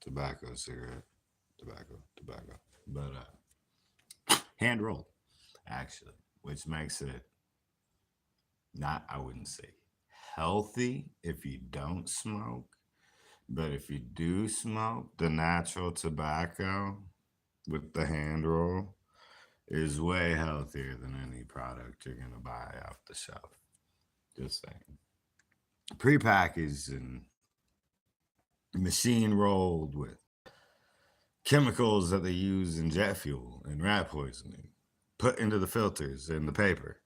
tobacco, cigarette, tobacco. But hand rolled, actually, which makes it not, I wouldn't say healthy if you don't smoke, but if you do smoke, the natural tobacco with the hand roll is way healthier than any product you're gonna buy off the shelf. Just saying. Prepackaged and machine rolled with chemicals that they use in jet fuel and rat poisoning put into the filters in the paper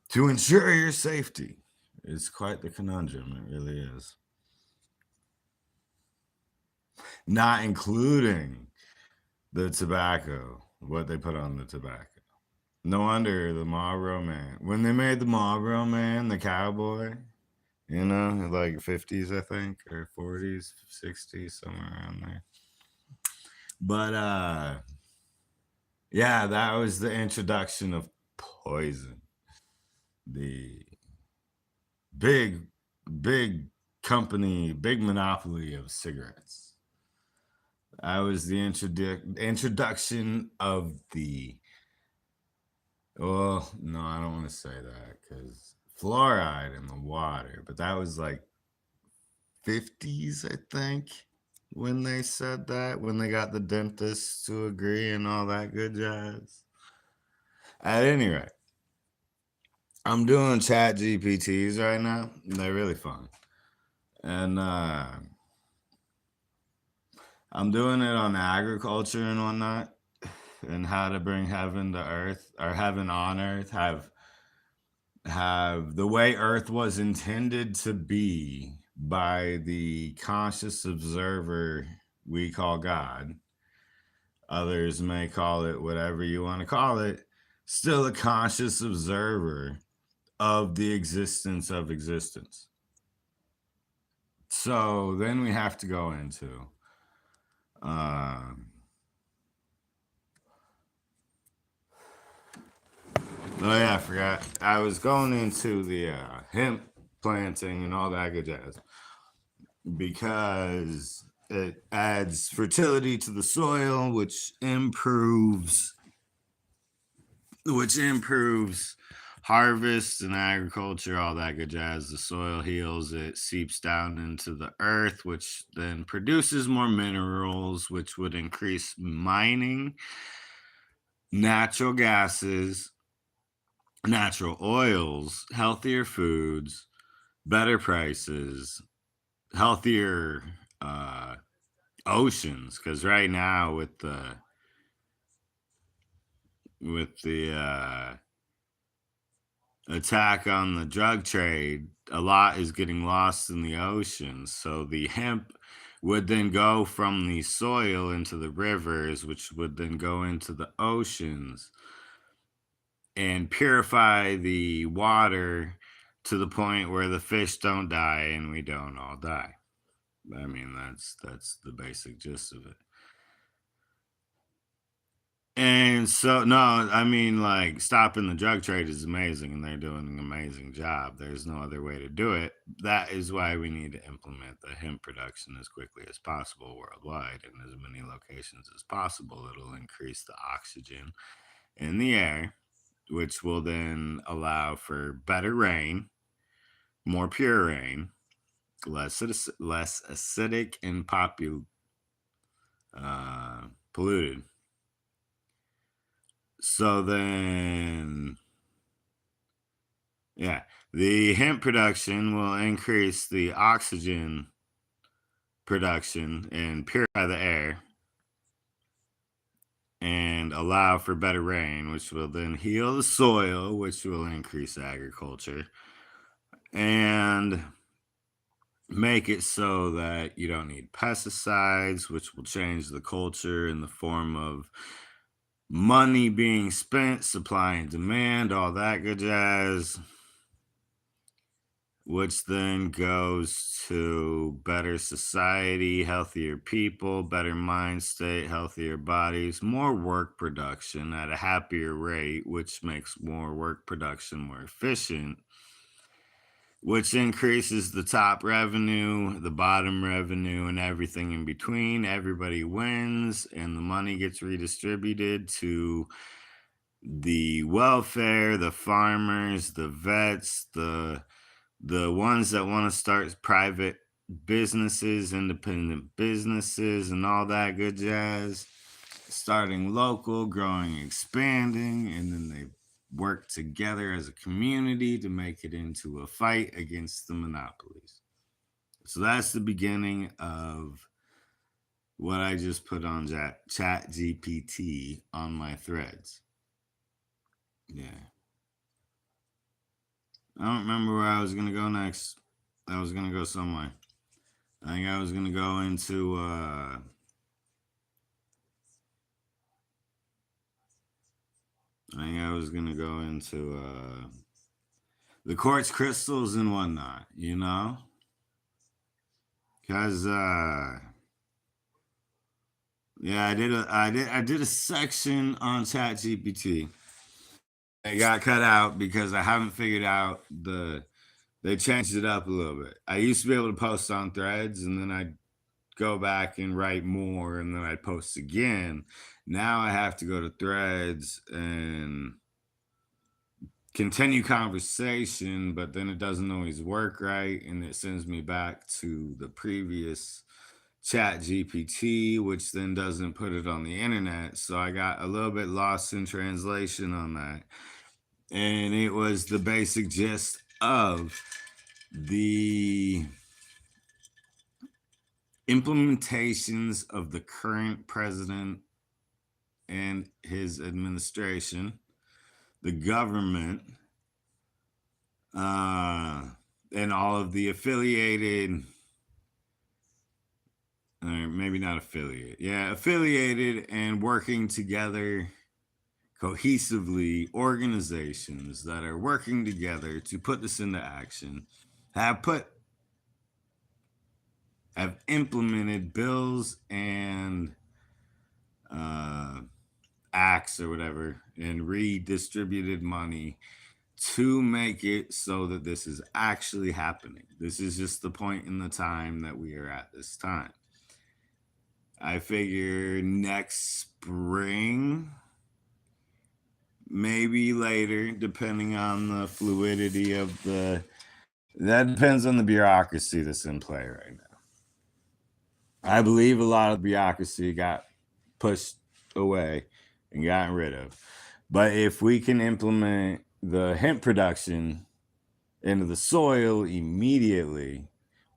to ensure your safety. It's quite the conundrum, it really is. Not including the tobacco, what they put on the tobacco. No wonder the Marlboro Man. When they made the Marlboro Man, the cowboy, you know, like 50s, I think, or 40s, 60s, somewhere around there. But yeah, that was the introduction of poison. The big, big company, big monopoly of cigarettes. That was the introduction of the. Well, no, I don't want to say that because fluoride in the water, but that was like 50s, I think, when they said that, when they got the dentists to agree and all that good jazz. At any rate, I'm doing chat GPTs right now. They're really fun. And I'm doing it on agriculture and whatnot, and how to bring heaven to earth, or heaven on earth, have the way earth was intended to be by the conscious observer we call God. Others may call it whatever you want to call it. Still a conscious observer of the existence of existence. So then we have to go into uh, oh yeah, I forgot. I was going into the hemp planting and all that good jazz because it adds fertility to the soil, which improves harvest and agriculture, all that good jazz. The soil heals, it seeps down into the earth, which then produces more minerals, which would increase mining, natural gases, natural oils, healthier foods, better prices, healthier uh, oceans. Because right now, with the attack on the drug trade, a lot is getting lost in the oceans. So the hemp would then go from the soil into the rivers, which would then go into the oceans and purify the water to the point where the fish don't die and we don't all die. I mean, that's the basic gist of it. And so, no, I mean, like, stopping the drug trade is amazing, and they're doing an amazing job. There's no other way to do it. That is why we need to implement the hemp production as quickly as possible worldwide in as many locations as possible. It'll increase the oxygen in the air, which will then allow for better rain, more pure rain, less acidic and polluted. So then, yeah, the hemp production will increase the oxygen production and purify the air and allow for better rain, which will then heal the soil, which will increase agriculture and make it so that you don't need pesticides, which will change the culture in the form of money being spent, supply and demand, all that good jazz, which then goes to better society, healthier people, better mind state, healthier bodies, more work production at a happier rate, which makes more work production more efficient, which increases the top revenue, the bottom revenue, and everything in between. Everybody wins, and the money gets redistributed to the welfare, the farmers, the vets, the ones that want to start private businesses, independent businesses, and all that good jazz. Starting local, growing, expanding, and then they work together as a community to make it into a fight against the monopolies. So that's the beginning of what I just put on Chat GPT on my threads. Yeah. I don't remember where I was going to go next. I was going to go somewhere. I think I was going to go into the quartz crystals and whatnot, you know? Cause yeah, I did a section on Chat GPT. It got cut out because I haven't figured out they changed it up a little bit. I used to be able to post on threads, and then I'd go back and write more, and then I'd post again. Now I have to go to threads and continue conversation, but then it doesn't always work right, and it sends me back to the previous Chat GPT, which then doesn't put it on the internet. So I got a little bit lost in translation on that. And it was the basic gist of the implementations of the current president and his administration, the government, and all of the affiliated, or maybe not affiliate, yeah, affiliated and working together cohesively organizations that are working together to put this into action have implemented bills and acts or whatever and redistributed money to make it so that this is actually happening. This is just the point in the time that we are at this time. I figure next spring, maybe later, depending on the fluidity of that depends on the bureaucracy that's in play right now. I believe a lot of bureaucracy got pushed away and gotten rid of. But if we can implement the hemp production into the soil immediately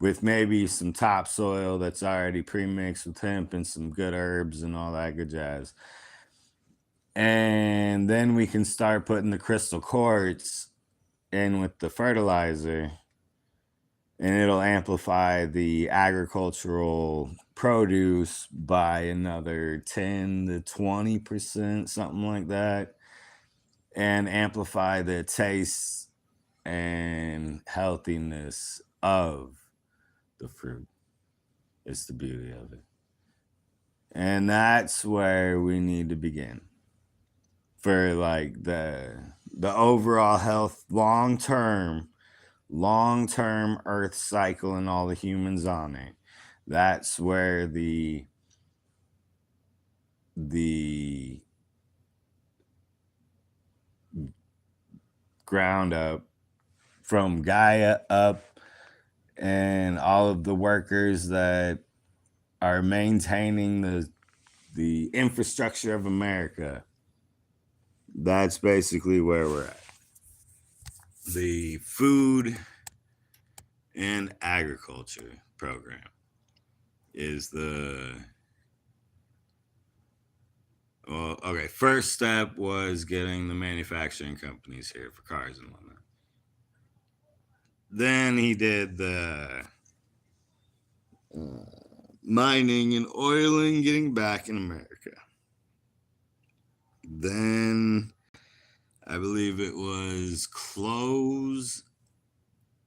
with maybe some topsoil that's already pre-mixed with hemp and some good herbs and all that good jazz, and then we can start putting the crystal quartz in with the fertilizer, and it'll amplify the agricultural produce by another 10 to 20%, something like that, and amplify the taste and healthiness of the fruit. It's the beauty of it. And that's where we need to begin for like the overall health long-term earth cycle and all the humans on it. That's where the ground up from Gaia up and all of the workers that are maintaining the infrastructure of America. That's basically where we're at. The food and agriculture program is first step was getting the manufacturing companies here for cars and whatnot. Then he did the mining and oiling, getting back in America. Then I believe it was clothes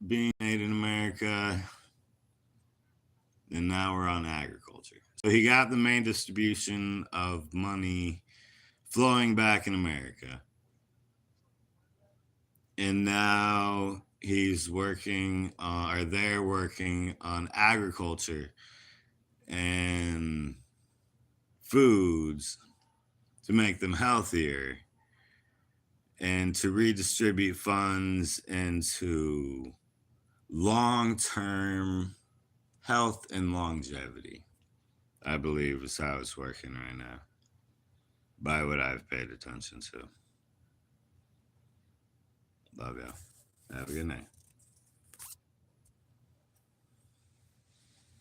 being made in America. And now we're on agriculture. So he got the main distribution of money flowing back in America. And now he's working or they're working on agriculture and foods to make them healthier and to redistribute funds into long-term health and longevity, I believe is how it's working right now, by what I've paid attention to. Love y'all. Have a good night.